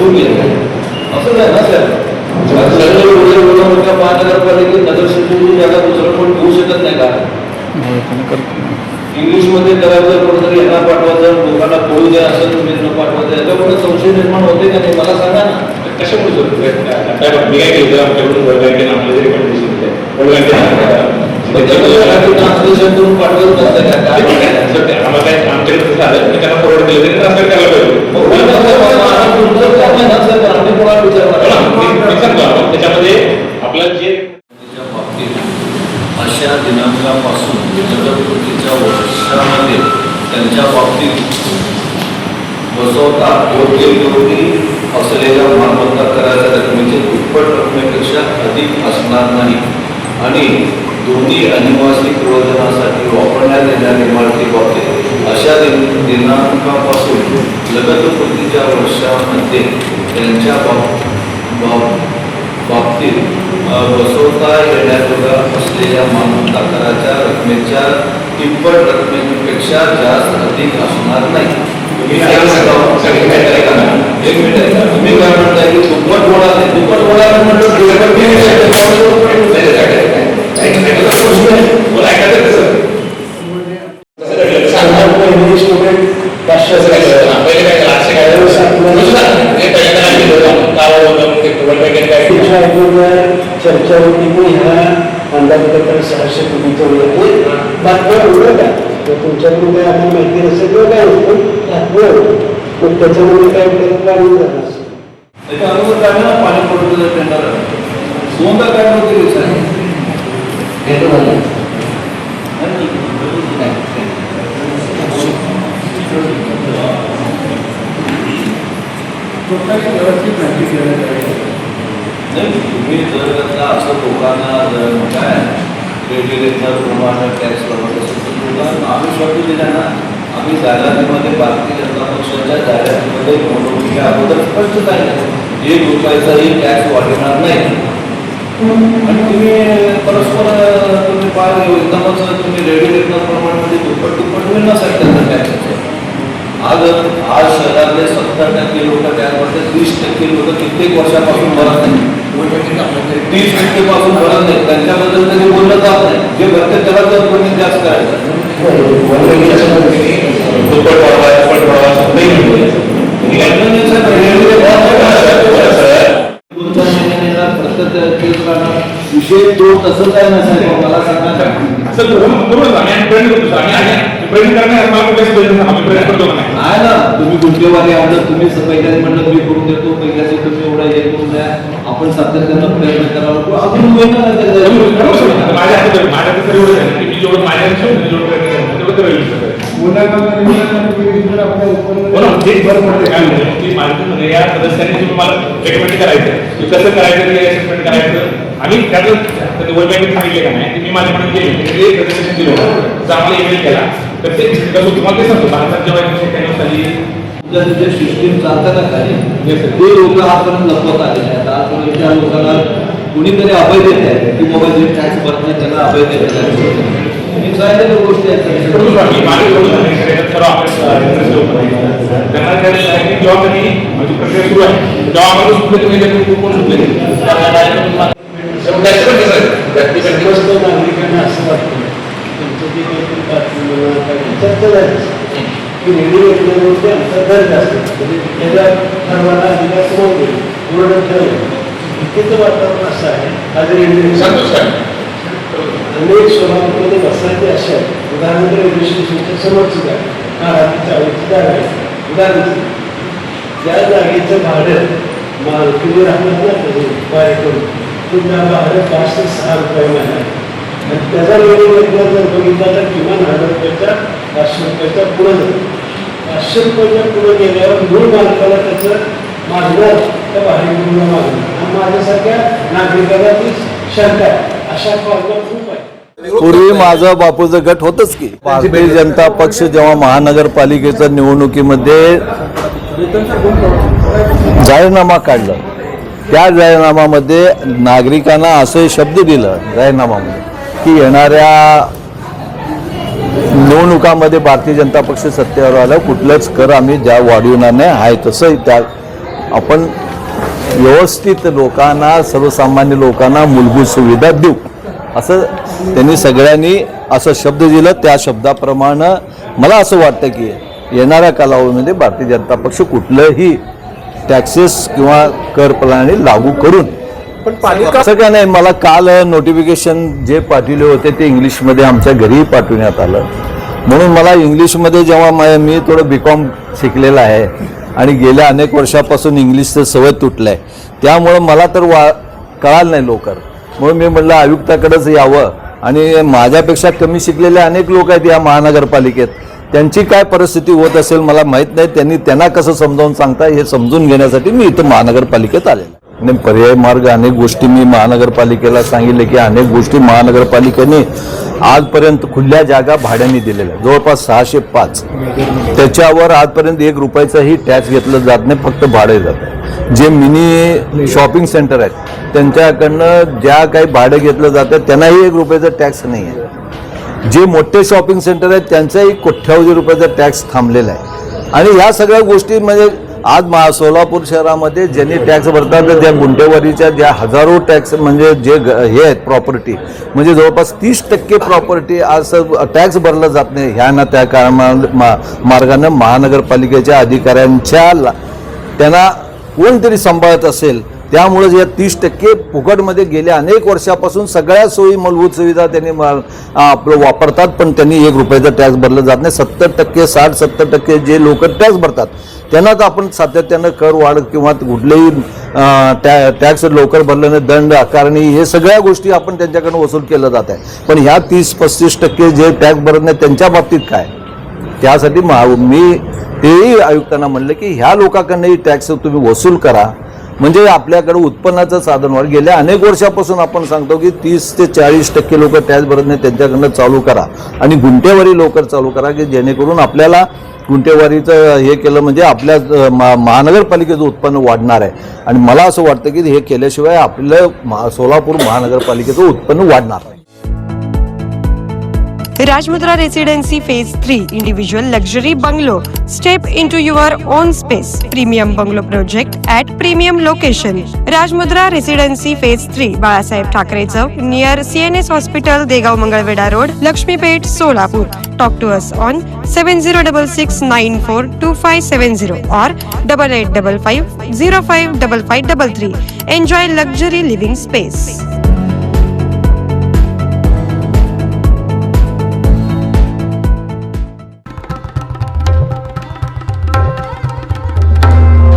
ठेवून घेतलं असं नाही ना सर. मोठ्या महानगरपालिकेत नगरसेवक जागा दुसरं कोण घेऊ शकत नाही का? इंग्लिशमध्ये करायचं कोणतरी यांना पाठवायचं, लोकांना कळू द्या असं तुम्ही न पाठवायचं, याच्यामुळे संशय निर्माण होते का नाही मला सांगा ना. कशामुळे मी काय केलं आमच्याकडून वर्ल्ड बँकेनं आपलं जरी कंडिशन दिलं वर्ल्ड ट्रान्सलेशन करून पाठवत नसतं का? आम्हाला काय आमच्याकडे कसं आलं की त्यांना फॉरवर्ड केलं तरी ट्रान्सफर करायला पाहिजे. त्याच्यामध्ये आपलं जे बाबतीत अशा दिनांकापासून जलप्रकृतीच्या वर्षामध्ये त्यांच्या बाबतीत बसवता योग्य विरोधी असलेल्या मालमत्ता कराच्या रकमेचे दुप्पट रकमेपेक्षा अधिक असणार नाही आणि दोन्ही अनिवासी प्रयोजनासाठी वापरण्यात येणाऱ्या इमारतीबाबतीत अशा दिनांकापासून जलप्रकृतीच्या वर्षामध्ये त्यांच्या बाबतीत बसवता येण्याजोगा असलेल्या मालमत्ता कराच्या रकमेच्या तिप्पट रकमेपेक्षा जास्त अधिक असणार नाही. एक मिनिट तुम्ही काय म्हणताय की दुप्पट होणार नाही, दुप्पट होणार म्हणलं चर्चा होती की ह्या अंदाजपत्र 600 कोटीचं बातम्या उडत आहे. तुमच्याकडून काय आपण माहिती नसेल किंवा काय होतं मग त्याच्यामध्ये काय पाणी जाणार त्याच्या अगोदर काय ना पाणी पडतं टेंडर दोनदा काय नव्हते तुम्ही जर असं लोकांना काय रेग्युलेटर प्रमाणे टॅक्स लावत असेल तर लोकांना आम्ही शब्द दिला ना. आम्ही जाहिरातीमध्ये भारतीय जनता पक्षाच्या जाहिरातीमध्ये निवडणुकीच्या अगोदर स्पष्ट सांगितलं ₹1 टॅक्स वाढवणार नाही. आणि तुम्ही परस्पर तुम्ही एकदमच तुम्ही रेग्युलेटर प्रमाणे दुप्पट होईल ना साहेब त्यांना टॅक्सचं. आज शहरातले 70% लोक टॅक्स भरतात, 30% लोक कित्येक वर्षापासून भरत नाही, 30% पासून भरत नाही. त्यांच्याबद्दल कधी बोललं जात नाही. जे भरते त्याला जर कोणी जास्त करायचं विषय तो तसं काय नसायचं मला सांगा. आहे ना तुम्ही गुंठेवारी आलं तुम्ही पहिल्याच म्हणलं मी करून देतो, पहिल्याचे तुम्ही एवढा हे करून द्या, आपण सातत्यानं प्रयत्न करावा अजून या सदस्यांनी तुम्ही मला रेकमेंड करायचं की कसं करायचं करायचं. आम्ही त्यातच वर्ल्ड बँकेत सांगितले का नाही मी माझ्याकडे केले प्रेझेंटेशन दिलं होतं आम्हाला ईमेल केला तर ते तुम्हाला ते सांगतो भारतात जेव्हा 1991 साली जे सिस्टीम चालतं ना काय ते लोक आजपर्यंत लपवत आलेले आहेत. आजपर्यंत त्या लोकांना कुणीतरी अभय देत आहे की बाबा जे टॅक्स भरत नाही त्यांना अभय देत आहे. गोष्टी आहेत जेव्हा कधी म्हणजे प्रक्रिया सुरू आहे तेव्हा आम्हाला सुटले तुम्ही कोण सुटले नागरिकांना असं वाटतं तुमचं जे काही की रेडिओ अंतर्गत असतं त्याच्या ठरवायला अधिकार समोर पूर्ण ठरवलं. इतकेचं वातावरण असं आहे आज रेल्वे अनेक स्वभावामध्ये बसायचे अशा उदाहरणार्थ रेल्वे स्टेशनच्या समोरची जागा चाळीची जागा आहे. उदाहरण ज्या जागेचं भाडं तुम्ही राहणार ना बाहेर करून तुमच्या भाडं 5 ते 6 रुपये महिना आणि त्याचा वेळी जर बघितला तर किमान ₹1000 ₹500 पुढं जातं. ₹500 पुढं गेल्यावर मूळ मालकाला त्याचं मागणार त्या भाडेकरूंना मागणार माझ्यासारख्या नागरिकाला ती शंका आहे. अशा पावलं खूप आहे. पूर्वी माझं बापूचं गट होतच की भारतीय जनता पक्ष जेव्हा महानगरपालिकेच्या निवडणुकीमध्ये जाहीरनामा काढला त्या जाहीरनाम्यामध्ये नागरिकांना असे शब्द दिलं जाहीरनाम्यामध्ये की येणाऱ्या निवडणुकामध्ये भारतीय जनता पक्ष सत्तेवर आलं कुठलंच कर आम्ही ज्या वाढविणार नाही आहे तसं त्या आपण व्यवस्थित लोकांना, सर्वसामान्य लोकांना मूलभूत सुविधा देऊ असं त्यांनी सगळ्यांनी असं शब्द दिलं. त्या शब्दाप्रमाणे मला असं वाटतं की येणाऱ्या कालावधीमध्ये भारतीय जनता पक्ष कुठलंही टॅक्सेस किंवा कर प्रणाली लागू करून, पण पाणी असं काय नाही. मला काल नोटिफिकेशन जे पाठवले होते ते इंग्लिशमध्ये आमच्या घरीही पाठवण्यात आलं. म्हणून मला इंग्लिशमध्ये जेव्हा मी थोडं BCom शिकलेलं आहे आणि गेल्या अनेक वर्षापासून इंग्लिशचं सवय तुटलं आहे, त्यामुळं मला तर कळालं नाही लवकर. म्हणून मी म्हटलं आयुक्ताकडेच यावं. आणि माझ्यापेक्षा कमी शिकलेले अनेक लोक आहेत या महानगरपालिकेत, त्यांची काय परिस्थिती होत असेल मला माहीत नाही. त्यांना कसं समजावून सांगता हे समजून घेण्यासाठी मी इथं महानगरपालिकेत आलेलो. आणि पर्याय मार्ग अनेक गोष्टी मी महानगरपालिकेला सांगितले की अनेक गोष्टी महानगरपालिकेने आजपर्यंत खुल्या जागा भाड्याने दिलेल्या जवळपास 605. त्याच्यावर आजपर्यंत 1 रुपयाचाही टॅक्स घेतलं जात नाही, फक्त भाडे जातं. जे मिनी शॉपिंग सेंटर आहेत त्यांच्याकडनं ज्या काही भाडं घेतलं जातं त्यांनाही 1 रुपयाचा टॅक्स नाही आहे. जे मोठे शॉपिंग सेंटर आहेत त्यांचाही कोट्यावधी रुपयाचा टॅक्स थांबलेला आहे. आणि ह्या सगळ्या गोष्टी म्हणजे आज सोलापूर शहरामध्ये ज्यांनी टॅक्स भरतात त्या गुंठेवारीच्या ज्या हजारो टॅक्स म्हणजे जे हे आहेत प्रॉपर्टी, म्हणजे जवळपास 30% प्रॉपर्टी आज टॅक्स भरला जात नाही. ह्या ना त्या मार्गानं महानगरपालिकेच्या अधिकाऱ्यांच्या त्यांना कोणतरी सांभाळत असेल, त्यामुळे या 30% फुकटमध्ये गेल्या अनेक वर्षापासून सगळ्या सोयी मूलभूत सुविधा त्यांनी आपलं वापरतात, पण त्यांनी 1 रुपयाचा टॅक्स भरला जात नाही. 70%, 60-70% जे लोक टॅक्स भरतात त्यांनाच आपण सातत्यानं कर वाढ किंवा कुठलेही टॅक्स लवकर भरल्याने दंड आकारणी हे सगळ्या गोष्टी आपण त्यांच्याकडून वसूल केलं जात आहे. पण ह्या 30-35% जे टॅक्स भरत नाही त्यांच्या बाबतीत काय? त्यासाठी मी तेही आयुक्तांना म्हणलं की ह्या लोकांकडनंही टॅक्स तुम्ही वसूल करा, म्हणजे आपल्याकडे उत्पन्नाचं साधन वाढ. गेल्या अनेक वर्षापासून आपण सांगतो की 30 ते 40% लोक टॅक्स भरत नाही त्यांच्याकडनं चालू करा आणि गुंठेवारी लवकर चालू करा की जेणेकरून आपल्याला गुंठेवारीचं हे केलं म्हणजे आपल्या महानगरपालिकेचं उत्पन्न वाढणार आहे. आणि मला असं वाटतं की हे केल्याशिवाय आपलं सोलापूर महानगरपालिकेचं उत्पन्न वाढणार नाही. Rajmudra Residency Phase 3 Individual Luxury Bungalow. Step into your own space. Premium Bungalow Project at Premium Location. Rajmudra Residency Phase 3 Balasaheb Thackeray Chowk near CNS Hospital, Degav Mangalveda Road, Lakshmipet, Solapur. Talk to us on 7066942570 or 8855055533. Enjoy luxury living space.